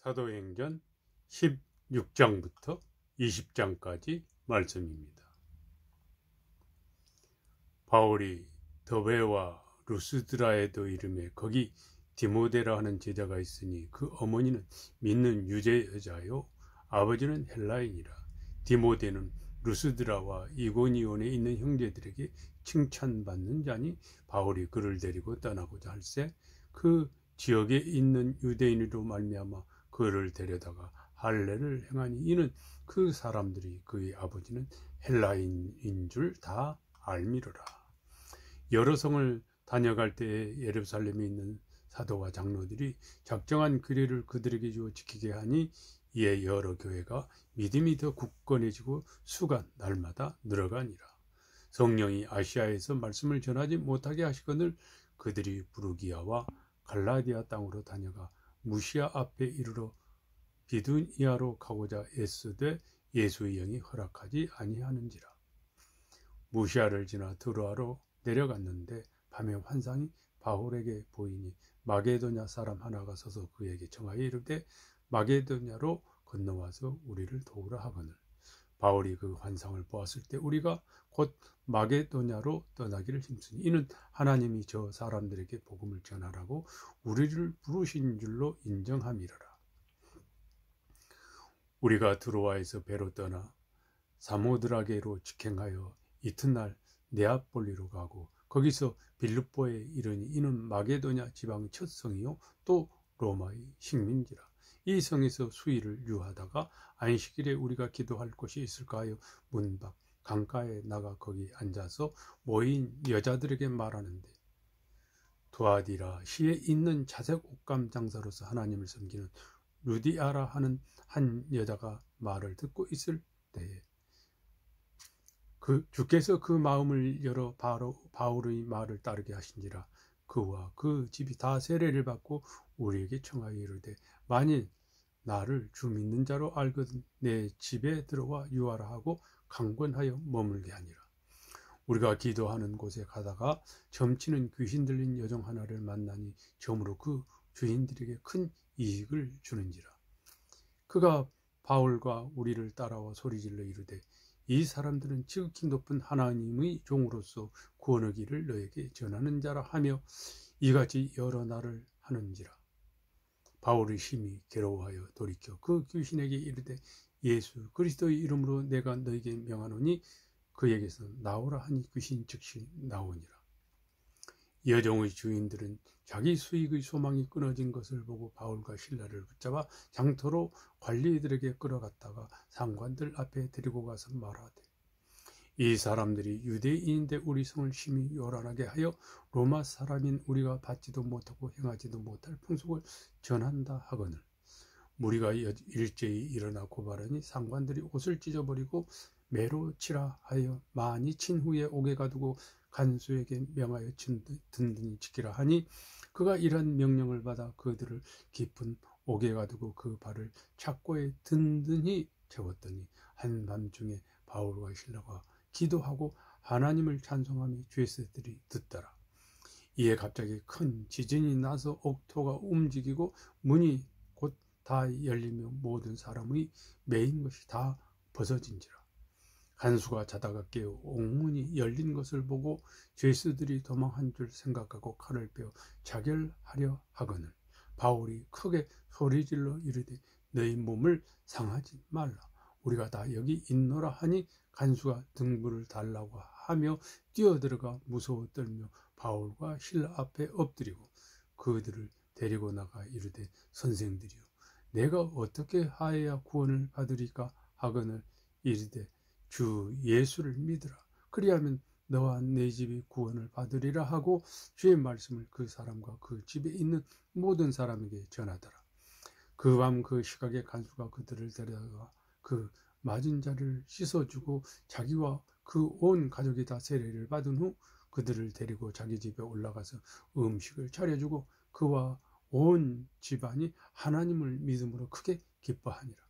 사도행전 16장부터 20장까지 말씀입니다. 바울이 더베와 루스드라에도 이름에 거기 디모데라 하는 제자가 있으니 그 어머니는 믿는 유대 여자요 아버지는 헬라인이라. 디모데는 루스드라와 이고니온에 있는 형제들에게 칭찬받는 자니 바울이 그를 데리고 떠나고자 할세 그 지역에 있는 유대인으로 말미암아 그를 데려다가 할례를 행하니 이는 그 사람들이 그의 아버지는 헬라인인 줄 다 알미르라. 여러 성을 다녀갈 때에 예루살렘에 있는 사도와 장로들이 작정한 규례를 그들에게 주어 지키게 하니 이에 여러 교회가 믿음이 더 굳건해지고 수가 날마다 늘어가니라. 성령이 아시아에서 말씀을 전하지 못하게 하시거늘 그들이 부르기아와 갈라디아 땅으로 다녀가 무시아 앞에 이르러 비두니아로 가고자 애쓰되 예수의 영이 허락하지 아니하는지라. 무시아를 지나 드로아로 내려갔는데 밤에 환상이 바울에게 보이니 마게도냐 사람 하나가 서서 그에게 청하여 이르되 마게도냐로 건너와서 우리를 도우라 하거늘 바울이 그 환상을 보았을 때 우리가 곧 마게도냐로 떠나기를 힘쓰니 이는 하나님이 저 사람들에게 복음을 전하라고 우리를 부르신 줄로 인정함이러라. 우리가 드로아에서 배로 떠나 사모드라게로 직행하여 이튿날 네아폴리로 가고 거기서 빌립보에 이르니 이는 마게도냐 지방의 첫 성이요 또 로마의 식민지라. 이 성에서 수일을 유하다가 안식일에 우리가 기도할 곳이 있을까 하여 문 밖 강가에 나가 거기 앉아서 모인 여자들에게 말하는데 두아디라 시에 있는 자색 옷감 장사로서 하나님을 섬기는 루디아라 하는 한 여자가 말을 듣고 있을 때에 주께서 그 마음을 열어 바울의 말을 따르게 하신지라. 그와 그 집이 다 세례를 받고 우리에게 청하여 이르되 만일 나를 주 믿는 자로 알거든 내 집에 들어와 유하라 하고 강권하여 머물게 하니라. 우리가 기도하는 곳에 가다가 점치는 귀신 들린 여종 하나를 만나니 점으로 그 주인들에게 큰 이익을 주는지라. 그가 바울과 우리를 따라와 소리질러 이르되 이 사람들은 지극히 높은 하나님의 종으로서 구원의 길을 너에게 전하는 자라 하며 이같이 여러 날을 하는지라. 바울이 심히 괴로워하여 돌이켜 그 귀신에게 이르되 예수 그리스도의 이름으로 내가 너에게 명하노니 그에게서 나오라 하니 귀신 즉시 나오니라. 여종의 주인들은 자기 수익의 소망이 끊어진 것을 보고 바울과 실라를 붙잡아 장터로 관리들에게 끌어갔다가 상관들 앞에 데리고 가서 말하되 이 사람들이 유대인인데 우리 성을 심히 요란하게 하여 로마 사람인 우리가 받지도 못하고 행하지도 못할 풍속을 전한다 하거늘 무리가 일제히 일어나 고발하니 상관들이 옷을 찢어버리고 매로 치라 하여 많이 친 후에 옥에 가두고 간수에게 명하여 든든히 지키라 하니 그가 이러한 명령을 받아 그들을 깊은 옥에 가두고 그 발을 착고에 든든히 채웠더니 한밤중에 바울과 실라가 기도하고 하나님을 찬송하며 죄수들이 듣더라. 이에 갑자기 큰 지진이 나서 옥토가 움직이고 문이 곧 다 열리며 모든 사람의 매인 것이 다 벗어진지라. 간수가 자다가 깨어 옥문이 열린 것을 보고 죄수들이 도망한 줄 생각하고 칼을 빼어 자결하려 하거늘 바울이 크게 소리질러 이르되 너희 몸을 상하지 말라 우리가 다 여기 있노라 하니 간수가 등불을 달라고 하며 뛰어들어가 무서워 떨며 바울과 실라 앞에 엎드리고 그들을 데리고 나가 이르되 선생들이여 내가 어떻게 하여야 구원을 받으리까 하거늘 이르되 주 예수를 믿으라 그리하면 너와 내 집이 구원을 받으리라 하고 주의 말씀을 그 사람과 그 집에 있는 모든 사람에게 전하더라. 그 밤 그 시각에 간수가 그들을 데려다가 그 맞은 자를 씻어주고 자기와 그 온 가족이 다 세례를 받은 후 그들을 데리고 자기 집에 올라가서 음식을 차려주고 그와 온 집안이 하나님을 믿음으로 크게 기뻐하니라.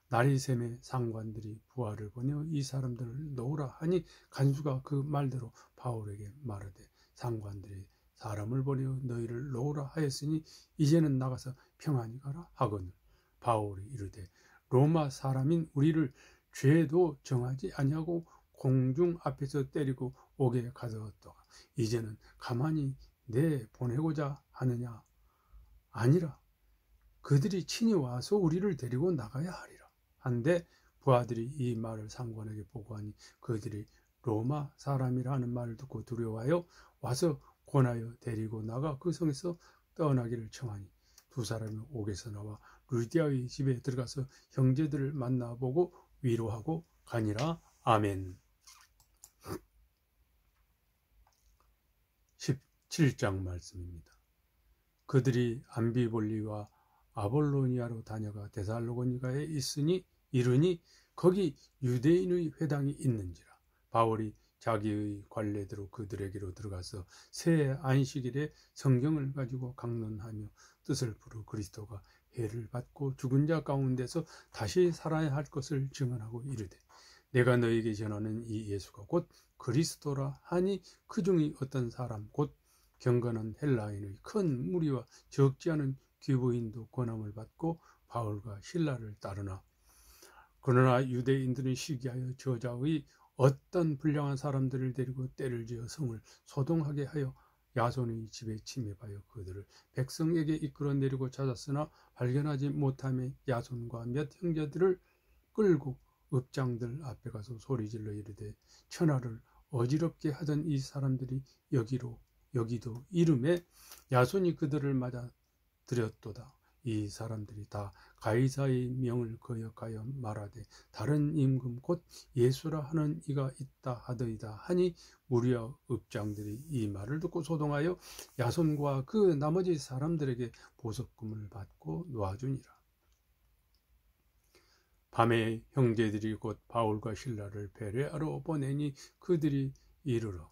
날이 새매 상관들이 부하를 보내어 이 사람들을 놓으라 하니 간수가 그 말대로 바울에게 말하되 상관들이 사람을 보내어 너희를 놓으라 하였으니 이제는 나가서 평안히 가라 하거늘 바울이 이르되 로마 사람인 우리를 죄도 정하지 아니하고 공중 앞에서 때리고 옥에 가두었다가 이제는 가만히 내 보내고자 하느냐? 아니라 그들이 친히 와서 우리를 데리고 나가야 하리라 한데 부하들이 이 말을 상관에게 보고하니 그들이 로마 사람이라 하는 말을 듣고 두려워하여 와서 권하여 데리고 나가 그 성에서 떠나기를 청하니 두 사람이 옥에서 나와 루디아의 집에 들어가서 형제들을 만나보고 위로하고 가니라. 아멘. 17장 말씀입니다. 그들이 암비볼리와 아볼로니아로 다녀가 데살로니가에 있으니 이르니 거기 유대인의 회당이 있는지라. 바울이 자기의 관례대로 그들에게로 들어가서 새 안식일에 성경을 가지고 강론하며 뜻을 풀어 그리스도가 해를 받고 죽은 자 가운데서 다시 살아야 할 것을 증언하고 이르되 내가 너에게 전하는 이 예수가 곧 그리스도라 하니 그 중에 어떤 사람 곧 경건한 헬라인의 큰 무리와 적지 않은 귀부인도 권함을 받고 바울과 실라를 따르나 그러나 유대인들은 시기하여 저자의 어떤 불량한 사람들을 데리고 때를 지어 성을 소동하게 하여 야손의 집에 침입하여 그들을 백성에게 이끌어내리고 찾았으나 발견하지 못하며 야손과 몇 형제들을 끌고 읍장들 앞에 가서 소리질러 이르되 천하를 어지럽게 하던 이 사람들이 여기도 이름에 야손이 그들을 맞아 들였도다. 이 사람들이 다 가이사의 명을 거역하여 말하되 다른 임금 곧 예수라 하는 이가 있다 하더이다 하니 무리와 읍장들이 이 말을 듣고 소동하여 야손과 그 나머지 사람들에게 보석금을 받고 놓아주니라. 밤에 형제들이 곧 바울과 실라를 베레아로 보내니 그들이 이르러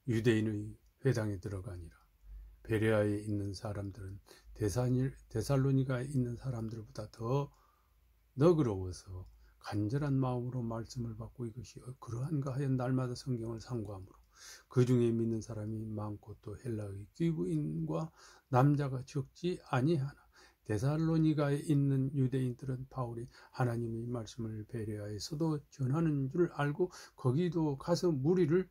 유대인의 회당에 들어가니라. 베레아에 있는 사람들은 데살로니가에 있는 사람들보다 더 너그러워서 간절한 마음으로 말씀을 받고 이것이 그러한가 하여 날마다 성경을 상고하므로 그 중에 믿는 사람이 많고 또 헬라의 귀부인과 남자가 적지 아니하나 데살로니가에 있는 유대인들은 바울이 하나님의 말씀을 베레아에서도 전하는 줄 알고 거기도 가서 무리를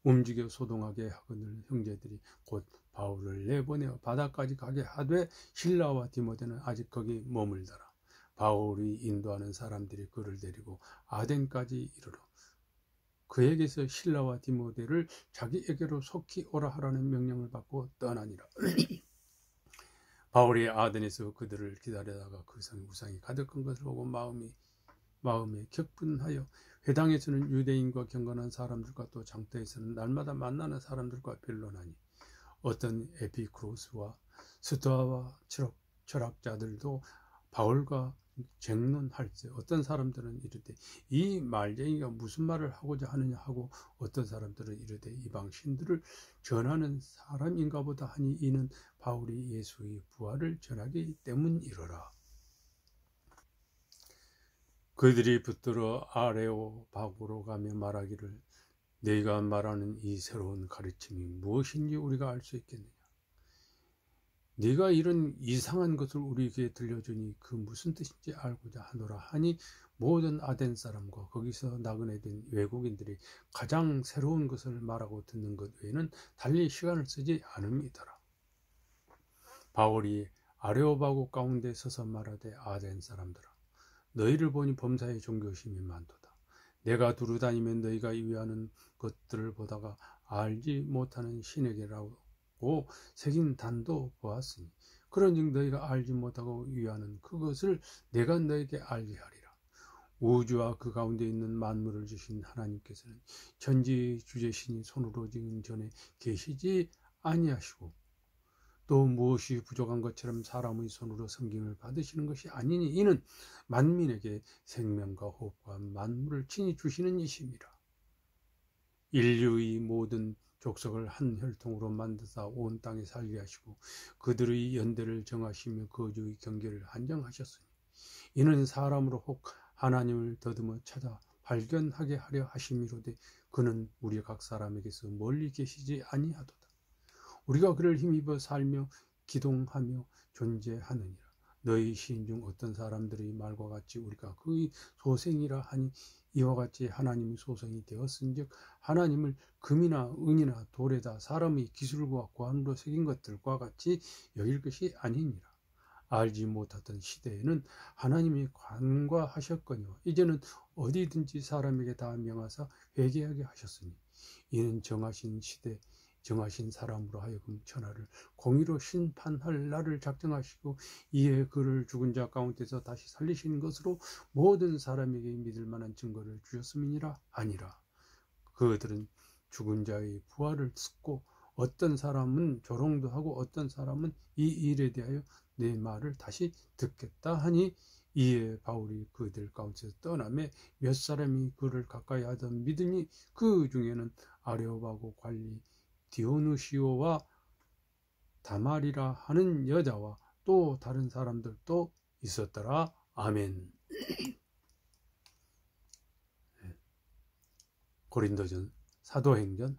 움직여 소동하게 하거늘 형제들이 곧 바울을 내보내어 바다까지 가게 하되 실라와 디모데는 아직 거기 머물더라. 바울이 인도하는 사람들이 그를 데리고 아덴까지 이르러 그에게서 실라와 디모데를 자기에게로 속히 오라 하라는 명령을 받고 떠나니라. 바울이 아덴에서 그들을 기다리다가 그 성에 우상이 가득한 것을 보고 마음에 격분하여 회당에서는 유대인과 경건한 사람들과 또 장터에서는 날마다 만나는 사람들과 변론하니 어떤 에피쿠로스와 스토아와 철학자들도 바울과 쟁론할세 어떤 사람들은 이르되 이 말쟁이가 무슨 말을 하고자 하느냐 하고 어떤 사람들은 이르되 이방 신들을 전하는 사람인가 보다 하니 이는 바울이 예수의 부활을 전하기 때문이로라. 그들이 붙들어 아레오바고로 가며 말하기를 너희가 말하는 이 새로운 가르침이 무엇인지 우리가 알 수 있겠느냐. 네가 이런 이상한 것을 우리에게 들려주니 그 무슨 뜻인지 알고자 하노라 하니 모든 아덴 사람과 거기서 나그네 된 외국인들이 가장 새로운 것을 말하고 듣는 것 외에는 달리 시간을 쓰지 않음이더라. 바울이 아레오바고 가운데 서서 말하되 아덴 사람들아 너희를 보니 범사에 종교심이 많도다. 내가 두루다니면 너희가 위하는 것들을 보다가 알지 못하는 신에게라고 새긴 단도 보았으니 그런즉 너희가 알지 못하고 위하는 그것을 내가 너희에게 알게 하리라. 우주와 그 가운데 있는 만물을 주신 하나님께서는 천지 주제신이 손으로 지은 전에 계시지 아니하시고 또 무엇이 부족한 것처럼 사람의 손으로 섬김을 받으시는 것이 아니니 이는 만민에게 생명과 호흡과 만물을 친히 주시는 이심이라. 인류의 모든 족속을 한 혈통으로 만드사 온 땅에 살게 하시고 그들의 연대를 정하시며 거주의 경계를 한정하셨으니 이는 사람으로 혹 하나님을 더듬어 찾아 발견하게 하려 하심이로되 그는 우리 각 사람에게서 멀리 계시지 아니하도다. 우리가 그를 힘입어 살며 기동하며 존재하느니라. 너희 시인 중 어떤 사람들의 말과 같이 우리가 그의 소생이라 하니 이와 같이 하나님의 소생이 되었은즉 하나님을 금이나 은이나 돌에다 사람의 기술과 고안으로 새긴 것들과 같이 여길 것이 아니니라. 알지 못하던 시대에는 하나님이 간과하셨거니와 이제는 어디든지 사람에게 다 명하사 회개하게 하셨으니 이는 정하신 시대 정하신 사람으로 하여금 천하를 공의로 심판할 날을 작정하시고 이에 그를 죽은 자 가운데서 다시 살리신 것으로 모든 사람에게 믿을 만한 증거를 주셨음이니라. 아니라 그들은 죽은 자의 부활을 듣고 어떤 사람은 조롱도 하고 어떤 사람은 이 일에 대하여 내 말을 다시 듣겠다 하니 이에 바울이 그들 가운데서 떠나매 몇 사람이 그를 가까이 하던 믿으니 그 중에는 아레오바고 관리 디오누시오와 다말이라 하는 여자와 또 다른 사람들도 있었더라. 아멘. 고린도전 사도행전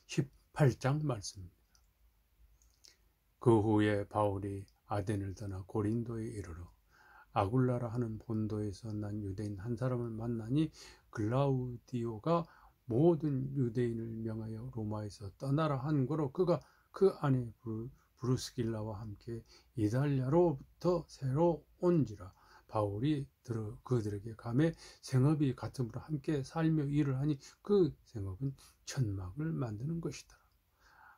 18장 말씀입니다. 그 후에 바울이 아덴을 떠나 고린도에 이르러 아굴라라 하는 본도에서 난 유대인 한 사람을 만나니 글라우디오가 모든 유대인을 명하여 로마에서 떠나라 한 거로 그가 그 안에 브루스길라와 함께 이달리아로부터 새로 온지라. 바울이 그들에게 감에 생업이 같음으로 함께 살며 일을 하니 그 생업은 천막을 만드는 것이다.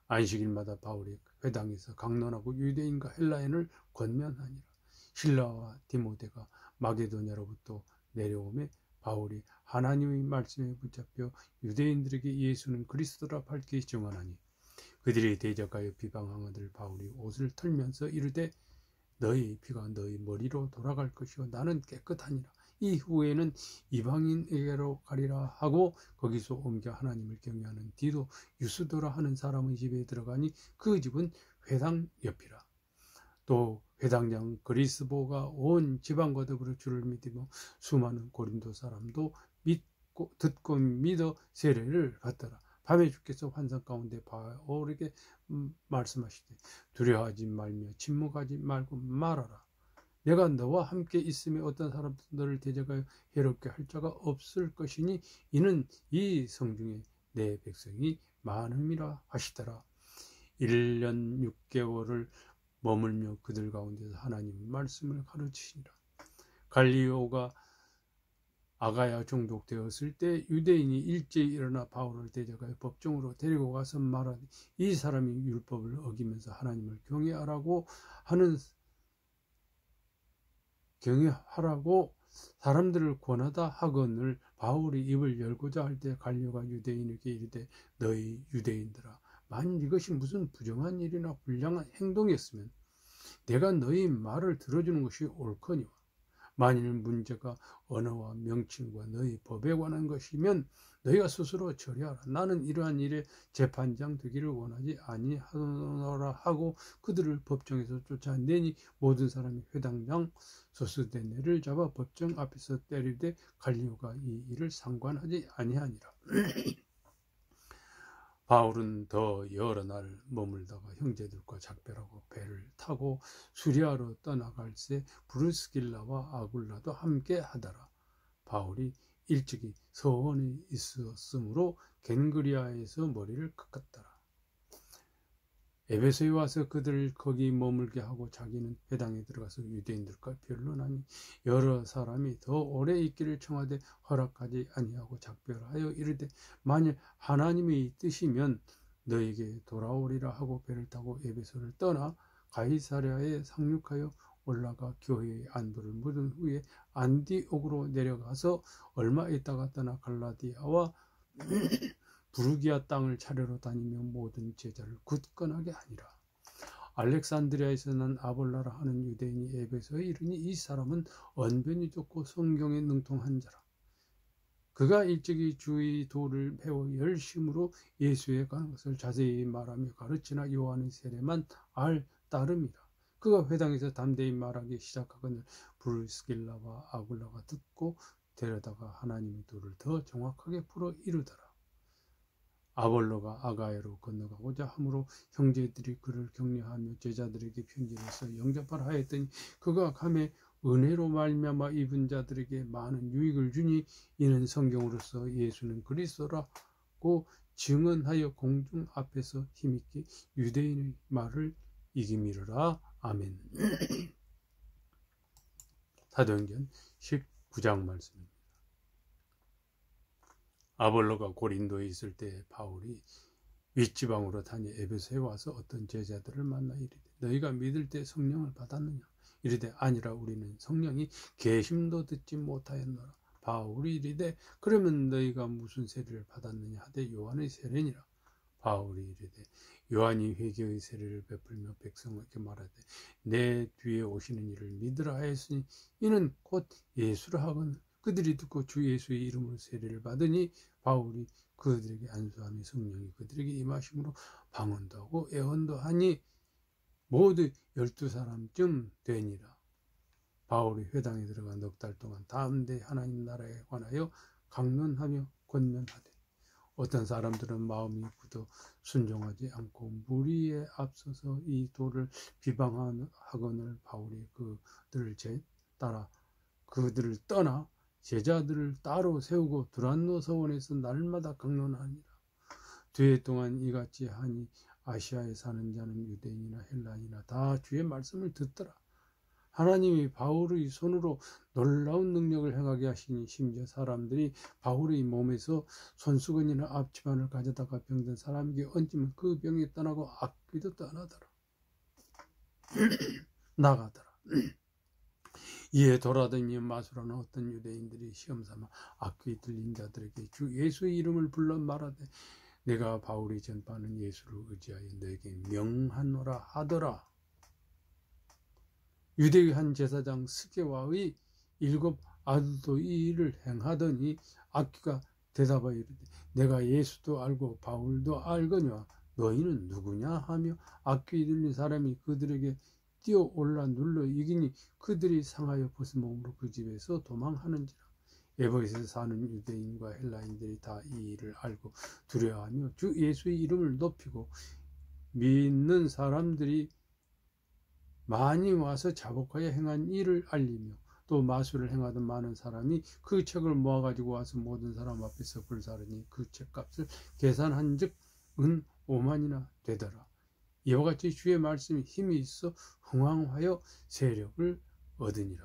안식일마다 바울이 회당에서 강론하고 유대인과 헬라인을 권면하니라. 실라와 디모데가 마게도냐로부터 내려오매 바울이 하나님의 말씀에 붙잡혀 유대인들에게 예수는 그리스도라 밝히 증언하니 그들이 대적하여 비방하거늘 바울이 옷을 털면서 이르되 너희 피가 너희 머리로 돌아갈 것이요 나는 깨끗하니라. 이후에는 이방인에게로 가리라 하고 거기서 옮겨 하나님을 경외하는 디도 유스도라 하는 사람의 집에 들어가니 그 집은 회당 옆이라. 또 회당장 그리스보가 온 지방과 더불어 주를 믿으며 수많은 고린도 사람도 듣고 믿어 세례를 받더라. 밤에 주께서 환상 가운데 바울에게 말씀하시되 두려워하지 말며 침묵하지 말고 말하라. 내가 너와 함께 있으며 어떤 사람도 너를 대적하여 해롭게 할 자가 없을 것이니 이는 이 성중에 내 백성이 많음이라 하시더라. 1년 6개월을 머물며 그들 가운데서 하나님의 말씀을 가르치시니라. 갈리오가 아가야 종족되었을 때 유대인이 일제히 일어나 바울을 대적하여 법정으로 데리고 가서 말하되 이 사람이 율법을 어기면서 하나님을 경외하라고 사람들을 권하다 하거늘 바울이 입을 열고자 할 때 갈리오가 유대인에게 이르되 너희 유대인들아 만일 이것이 무슨 부정한 일이나 불량한 행동이었으면 내가 너희 말을 들어주는 것이 옳거니와 만일 문제가 언어와 명칭과 너희 법에 관한 것이면 너희가 스스로 처리하라. 나는 이러한 일에 재판장 되기를 원하지 아니하노라 하고 그들을 법정에서 쫓아내니 모든 사람이 회당장 소스데네를 잡아 법정 앞에서 때리되 갈리오가 이 일을 상관하지 아니하니라. 바울은 더 여러 날 머물다가 형제들과 작별하고 배를 타고 수리아로 떠나갈새 브루스길라와 아굴라도 함께 하더라. 바울이 일찍이 서원에 있었으므로 겐그리아에서 머리를 깎았더라. 에베소에 와서 그들을 거기 머물게 하고 자기는 회당에 들어가서 유대인들과 변론하니 여러 사람이 더 오래 있기를 청하되 허락하지 아니하고 작별하여 이르되 만일 하나님의 뜻이면 너에게 돌아오리라 하고 배를 타고 에베소를 떠나 가이사랴에 상륙하여 올라가 교회의 안부를 묻은 후에 안디옥으로 내려가서 얼마 있다가 떠나 갈라디아와 부르기아 땅을 차례로 다니며 모든 제자를 굳건하게 하니라. 알렉산드리아에서 난 아볼라라 하는 유대인이 에베소에 이르니 이 사람은 언변이 좋고 성경에 능통한 자라. 그가 일찍이 주의 도를 배워 열심으로 예수에 관한 것을 자세히 말하며 가르치나 요한의 세례만 알 따름이라. 그가 회당에서 담대히 말하기 시작하거늘 브루스길라와 아굴라가 듣고 데려다가 하나님의 도를 더 정확하게 풀어 이르더라. 아볼로가 아가야로 건너가고자 하므로 형제들이 그를 격려하며 제자들에게 편지로서 영접하라 하였더니 그가 감에 은혜로 말미암아 입은 자들에게 많은 유익을 주니 이는 성경으로서 예수는 그리스도라고 증언하여 공중 앞에서 힘있게 유대인의 말을 이기미르라. 아멘. 사도행전 19장 말씀입니다. 아볼로가 고린도에 있을 때 바울이 윗지방으로 다니 에베소에 와서 어떤 제자들을 만나 이르되 너희가 믿을 때 성령을 받았느냐? 이르되 아니라 우리는 성령이 계심도 듣지 못하였노라. 바울이 이르되 그러면 너희가 무슨 세례를 받았느냐 하되 요한의 세례니라. 바울이 이르되 요한이 회개의 세례를 베풀며 백성에게 말하되 내 뒤에 오시는 이를 믿으라 하였으니 이는 곧 예수라 하거늘 그들이 듣고 주 예수의 이름으로 세례를 받으니 바울이 그들에게 안수하며 성령이 그들에게 임하심으로 방언도 하고 애언도 하니 모두 12사람쯤 되니라. 바울이 회당에 들어가 넉 달 동안 담대히 하나님 나라에 관하여 강론하며 권면하되 어떤 사람들은 마음이 굳어 순종하지 않고 무리에 앞서서 이 도를 비방하거늘 바울이 그들을 떠나 제자들을 따로 세우고 두란노 서원에서 날마다 강론하니라. 뒤에 동안 이같이 하니 아시아에 사는 자는 유대인이나 헬라인이나 다 주의 말씀을 듣더라. 하나님이 바울의 손으로 놀라운 능력을 행하게 하시니 심지어 사람들이 바울의 몸에서 손수건이나 앞치마를 가져다가 병든 사람에게 얹으면 그 병이 떠나고 악귀도 떠나더라. 나가더라. 이에 돌아다니며 마술하는 어떤 유대인들이 시험삼아 악귀 들린 자들에게 주 예수의 이름을 불러 말하되 내가 바울이 전파하는 예수를 의지하여 너에게 명하노라 하더라. 유대의 한 제사장 스게와의 7 아들도 이 일을 행하더니 악귀가 대답하여 이르되 내가 예수도 알고 바울도 알거니와 너희는 누구냐 하며 악귀 들린 사람이 그들에게 뛰어 올라 눌러 이기니 그들이 상하여 벗은 몸으로 그 집에서 도망하는지라. 에베소에 사는 유대인과 헬라인들이 다 이 일을 알고 두려워하며 주 예수의 이름을 높이고 믿는 사람들이 많이 와서 자복하여 행한 일을 알리며 또 마술을 행하던 많은 사람이 그 책을 모아가지고 와서 모든 사람 앞에서 불사르니 그 책값을 계산한 즉 은 5만이나 되더라. 이와 같이 주의 말씀이 힘이 있어 흥왕하여 세력을 얻으니라.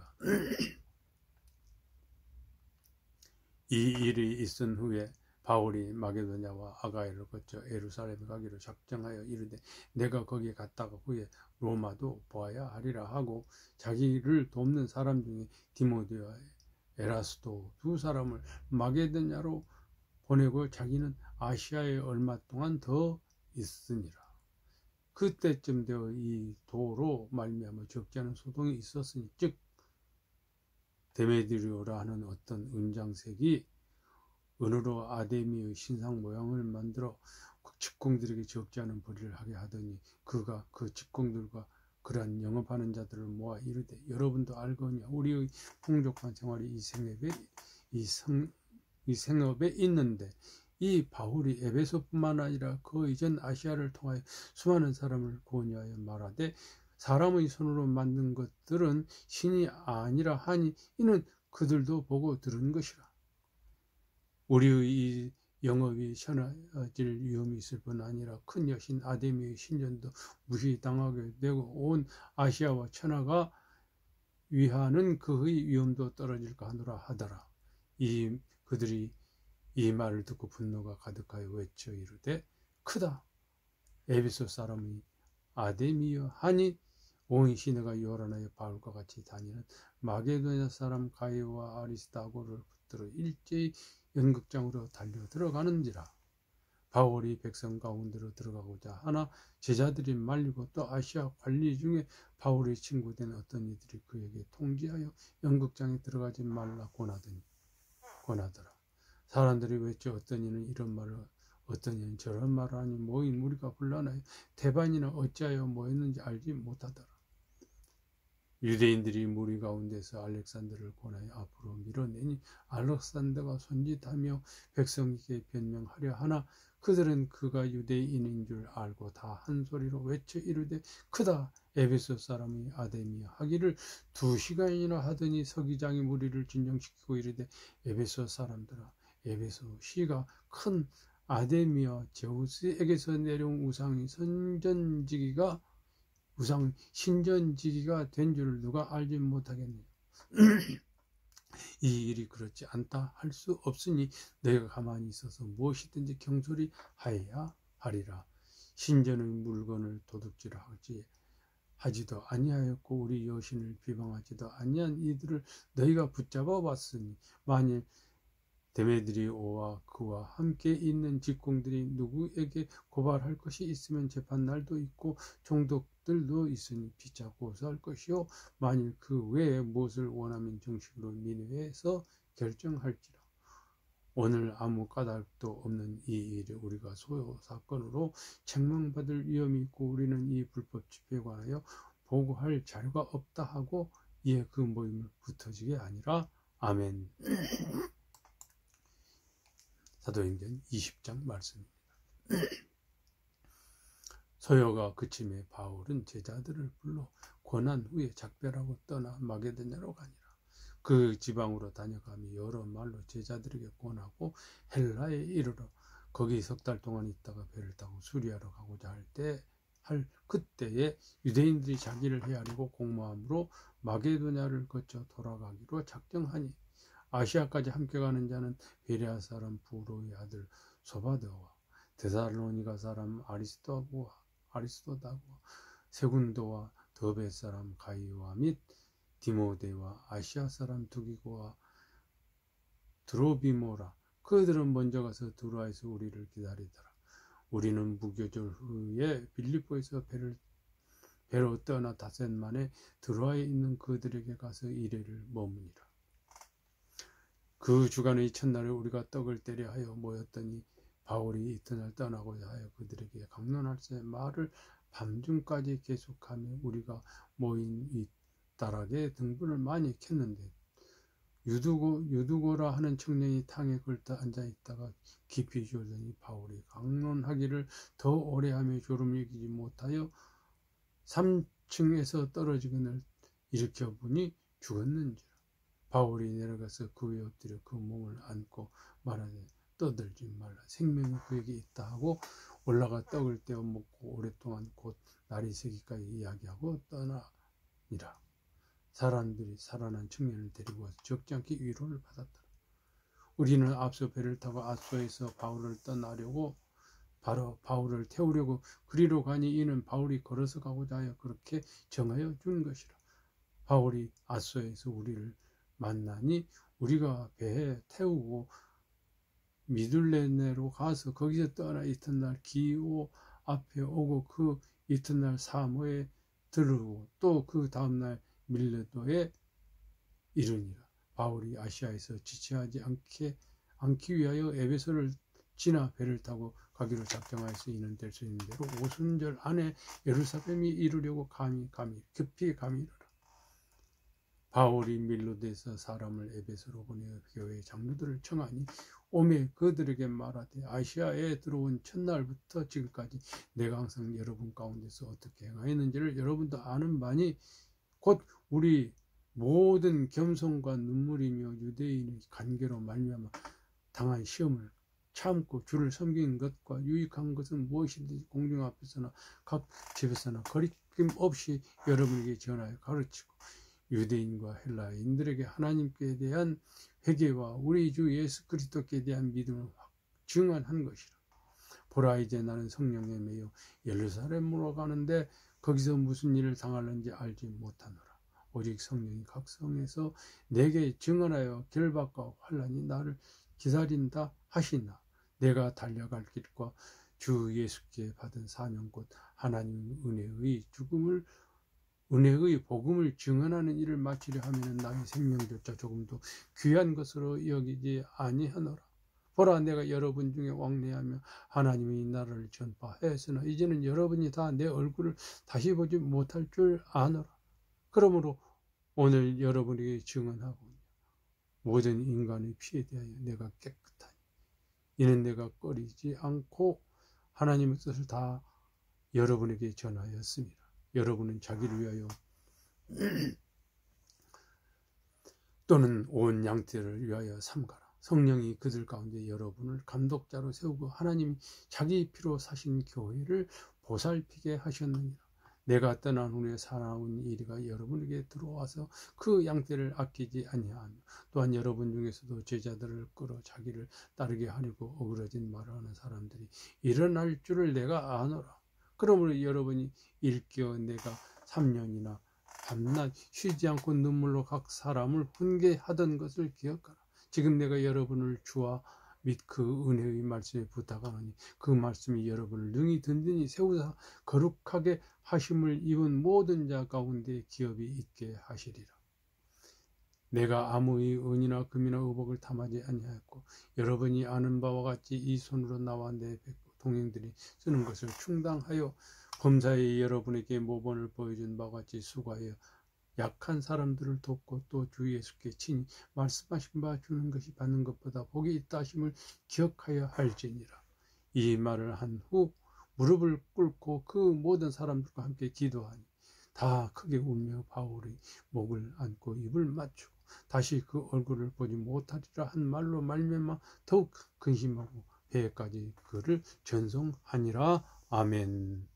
이 일이 있은 후에 바울이 마게도냐와 아가야를 거쳐 예루살렘에 가기로 작정하여 이르되 내가 거기에 갔다가 후에 로마도 보아야 하리라 하고 자기를 돕는 사람 중에 디모데와 에라스도 2 사람을 마게도냐로 보내고 자기는 아시아에 얼마 동안 더 있으니라. 그때쯤 되어 이 도로 말미암아 적지 않은 소동이 있었으니 즉 데메드리오라 하는 어떤 은장색이 은으로 아데미의 신상 모양을 만들어 직공들에게 적지 않은 벌이를 하게 하더니 그가 그 직공들과 그러한 영업하는 자들을 모아 이르되 여러분도 알거니와 우리의 풍족한 생활이 이 생업에 있는데 이 바울이 에베소뿐만 아니라 그 이전 아시아를 통하여 수많은 사람을 구원하여 말하되 사람의 손으로 만든 것들은 신이 아니라 하니 이는 그들도 보고 들은 것이라. 우리의 이 영업이 현아질 위험이 있을 뿐 아니라 큰 여신 아데미의 신전도 무시당하게 되고 온 아시아와 천하가 위하는 그의 위험도 떨어질까 하노라 하더라. 그들이 이 말을 듣고 분노가 가득하여 외쳐 이르되 크다 에베소 사람이 아데미여 하니 온 시내가 요란하여 바울과 같이 다니는 마게도냐 사람 가이오와 아리스다고를 붙들어 일제히 연극장으로 달려 들어가는지라. 바울이 백성 가운데로 들어가고자 하나 제자들이 말리고 또 아시아 관리 중에 바울의 친구된 어떤 이들이 그에게 통지하여 연극장에 들어가지 말라 권하더라. 사람들이 외쳐 어떤 이는 이런 말을 어떤 이는 저런 말을 하니 모인 무리가 혼란하여 대반이나 어찌하여 모였는지 알지 못하더라. 유대인들이 무리 가운데서 알렉산더를 권하여 앞으로 밀어내니 알렉산더가 손짓하며 백성에게 변명하려 하나 그들은 그가 유대인인 줄 알고 다 한 소리로 외쳐 이르되 크다. 에베소 사람이 아데미아 하기를 2시간이나 하더니 서기장이 무리를 진정시키고 이르되 에베소 사람들아, 에베소 시가 큰 아데미아 제우스에게서 내려온 우상이 신전지기가 된 줄을 누가 알지 못하겠느냐. 이 일이 그렇지 않다 할 수 없으니 너희가 가만히 있어서 무엇이든지 경솔히 하여야 하리라. 신전의 물건을 도둑질하지도 아니하였고 우리 여신을 비방하지도 아니한 이들을 너희가 붙잡아 봤으니 만일 데메드리오와 그와 함께 있는 직공들이 누구에게 고발할 것이 있으면 재판날도 있고 총독들도 있으니 피차 고소할 것이요 만일 그 외에 무엇을 원하면 정식으로 민회에서 결정할지라. 오늘 아무 까닭도 없는 이 일에 우리가 소요 사건으로 책망받을 위험이 있고 우리는 이 불법 집회에 관하여 보고할 자료가 없다 하고 이에 그 모임을 붙어지게 아니라. 아멘. 사도행전 20장 말씀입니다. 소요가 그침에 바울은 제자들을 불러 권한 후에 작별하고 떠나 마게도냐로 가니라. 그 지방으로 다녀가며 여러 말로 제자들에게 권하고 헬라에 이르러 거기 3달 동안 있다가 배를 타고 수리하러 가고자 할 그때에 유대인들이 자기를 헤아리고 공모함으로 마게도냐를 거쳐 돌아가기로 작정하니 아시아까지 함께 가는 자는 베레아 사람 부로의 아들 소바드와 데살로니가 사람 아리스도다와 세군도와 더베 사람 가이와 및 디모데와 아시아 사람 두기고와 드로비모라. 그들은 먼저 가서 두로아에서 우리를 기다리더라. 우리는 무교절 후에 빌립보에서 배로 떠나 닷새 만에 드로아에 있는 그들에게 가서 이래를 머무니라. 그 주간의 첫날에 우리가 떡을 때려 하여 모였더니 바울이 이튿날 떠나고자 하여 그들에게 강론할새 말을 밤중까지 계속하며 우리가 모인 이 다락에 등불을 많이 켰는데 유두고라 하는 청년이 탕에 걸터 앉아있다가 깊이 졸더니 바울이 강론하기를 더 오래 하며 졸음을 이기지 못하여 3층에서 떨어지거늘 일으켜 보니 죽었는지라. 바울이 내려가서 그 위에 엎드려 그 몸을 안고 말하되 떠들지 말라. 생명이 그에게 있다 하고 올라가 떡을 떼어 먹고 오랫동안 곧 날이 새기까지 이야기하고 떠나니라. 사람들이 살아난 청년을 데리고 와서 적지 않게 위로를 받았더라. 우리는 앞서 배를 타고 아소에서 바울을 떠나려고 바로 바울을 태우려고 그리로 가니 이는 바울이 걸어서 가고자 하여 그렇게 정하여 준 것이라. 바울이 아소에서 우리를 만나니 우리가 배에 태우고 미둘레네로 가서 거기서 떠나 이튿날 기오 앞에 오고 그 이튿날 사모에 들르고 또 그 다음날 밀레도에 이르니라. 바울이 아시아에서 지체하지 않기 위하여 에베소를 지나 배를 타고 가기로 작정하여서 이는 될 수 있는 대로 오순절 안에 예루살렘이 이르려고 급히 가미르라. 바울이 밀로데에서 사람을 에베소로 보내어 교회 장로들을 청하니 오매 그들에게 말하되 아시아에 들어온 첫날부터 지금까지 내가 항상 여러분 가운데서 어떻게 행하였는지를 여러분도 아는 바니 곧 우리 모든 겸손과 눈물이며 유대인의 관계로 말미암아 당한 시험을 참고 주를 섬기는 것과 유익한 것은 무엇이든지 공중 앞에서나 각 집에서나 거리낌 없이 여러분에게 전하여 가르치고 유대인과 헬라인들에게 하나님께 대한 회개와 우리 주 예수 그리스도께 대한 믿음을 증언한 것이라. 보라 이제 나는 성령에 매여 예루살렘으로 가는데 거기서 무슨 일을 당하는지 알지 못하노라. 오직 성령이 각 성에서 내게 증언하여 결박과 환난이 나를 기다린다 하시나 내가 달려갈 길과 주 예수께 받은 사명 곧 하나님 은혜의 복음을 증언하는 일을 마치려 하면 나의 생명조차 조금도 귀한 것으로 여기지 아니하노라. 보라 내가 여러분 중에 왕래하며 하나님의 나라를 전파하였으나 이제는 여러분이 다 내 얼굴을 다시 보지 못할 줄 아노라. 그러므로 오늘 여러분에게 증언하고 모든 인간의 피에 대하여 내가 깨끗하니 이는 내가 꺼리지 않고 하나님의 뜻을 다 여러분에게 전하였습니다. 여러분은 자기를 위하여 또는 온 양떼를 위하여 삼가라. 성령이 그들 가운데 여러분을 감독자로 세우고 하나님이 자기 피로 사신 교회를 보살피게 하셨느니라. 내가 떠난 후에 살아온 이리가 여러분에게 들어와서 그 양떼를 아끼지 아니하며 또한 여러분 중에서도 제자들을 끌어 자기를 따르게 하려고 어그러진 말을 하는 사람들이 일어날 줄을 내가 아노라. 그러므로 여러분이 일깨어 내가 3년이나 밤낮 쉬지 않고 눈물로 각 사람을 훈계하던 것을 기억하라. 지금 내가 여러분을 주와 및 그 은혜의 말씀에 부탁하노니 그 말씀이 여러분을 능히 든든히 세우사 거룩하게 하심을 입은 모든 자 가운데 기업이 있게 하시리라. 내가 아무의 은이나 금이나 의복을 탐하지 아니하였고 여러분이 아는 바와 같이 이 손으로 나와 내 동행들이 쓰는 것을 충당하여 범사에 여러분에게 모범을 보여준 바와 같이 수고하여 약한 사람들을 돕고 또 주 예수께 친히 말씀하신 바 주는 것이 받는 것보다 복이 있다 하심을 기억하여 할지니라. 이 말을 한 후 무릎을 꿇고 그 모든 사람들과 함께 기도하니 다 크게 울며 바울의 목을 안고 입을 맞추고 다시 그 얼굴을 보지 못하리라 한 말로 말미암아 더욱 근심하고 배에까지 그를 전송하니라. 아멘.